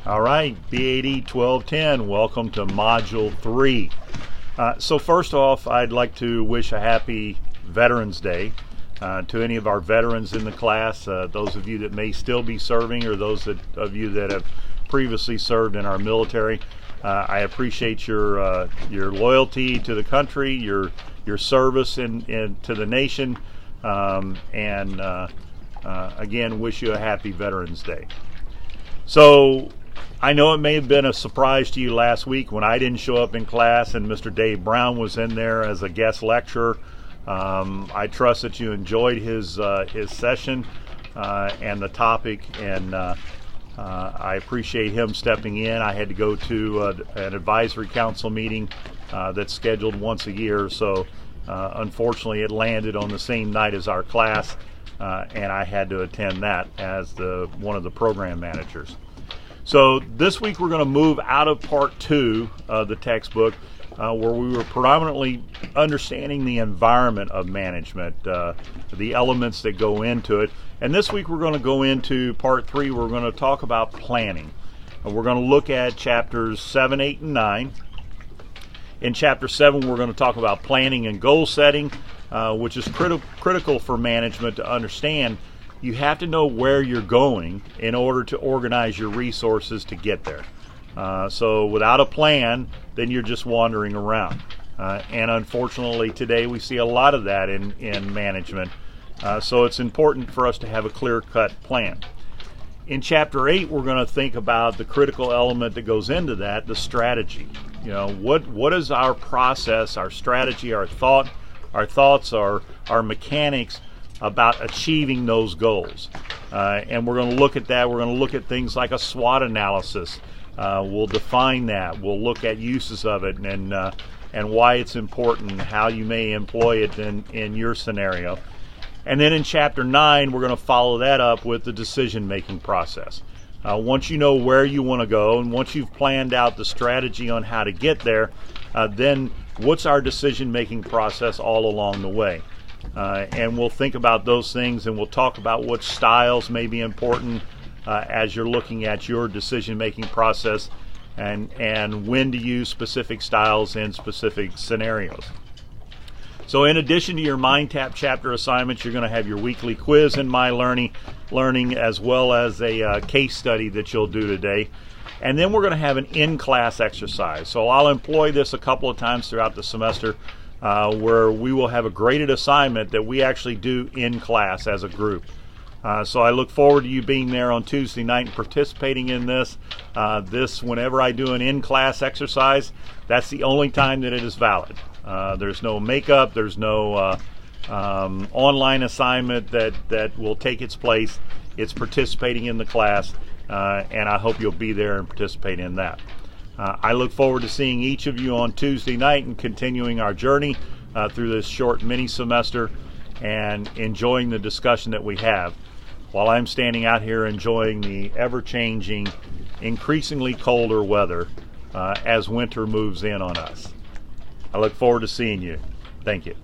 All right, BAD 1210, welcome to Module 3. So first off, I'd like to wish a happy Veterans Day to any of our veterans in the class, those of you that may still be serving or those of you that have previously served in our military. I appreciate your loyalty to the country, your service to the nation, and again, wish you a happy Veterans Day. So I know it may have been a surprise to you last week when I didn't show up in class and Mr. Dave Brown was in there as a guest lecturer. I trust that you enjoyed his session and the topic, and I appreciate him stepping in. I had to go to an advisory council meeting that's scheduled once a year, so unfortunately it landed on the same night as our class, and I had to attend that as one of the program managers. So this week we're going to move out of part 2 of the textbook, where we were predominantly understanding the environment of management, the elements that go into it. And this week we're going to go into part 3. We're going to talk about planning. We're going to look at chapters 7, 8, and 9. In chapter 7 we're going to talk about planning and goal setting, which is critical for management to understand. You have to know where you're going in order to organize your resources to get there. So without a plan, then you're just wandering around. And unfortunately today we see a lot of that in management. So it's important for us to have a clear-cut plan. In chapter 8, we're going to think about the critical element that goes into that, the strategy. You know, what is our process, our strategy, our thoughts, our mechanics about achieving those goals. And we're going to look at that. We're going to look at things like a SWOT analysis. We'll define that. We'll look at uses of it and why it's important, how you may employ it in your scenario. And then in chapter 9, we're going to follow that up with the decision-making process. Once you know where you want to go and once you've planned out the strategy on how to get there, then what's our decision-making process all along the way? And we'll think about those things, and we'll talk about what styles may be important as you're looking at your decision-making process, and when to use specific styles in specific scenarios. So in addition to your MindTap chapter assignments, you're going to have your weekly quiz in My Learning as well as a case study that you'll do today. And then we're going to have an in-class exercise. So I'll employ this a couple of times throughout the semester, where we will have a graded assignment that we actually do in class as a group. So I look forward to you being there on Tuesday night and participating in this. Whenever I do an in-class exercise, that's the only time that it is valid. There's no makeup, there's no online assignment that will take its place. It's participating in the class, and I hope you'll be there and participate in that. I look forward to seeing each of you on Tuesday night and continuing our journey through this short mini semester and enjoying the discussion that we have while I'm standing out here enjoying the ever-changing, increasingly colder weather as winter moves in on us. I look forward to seeing you. Thank you.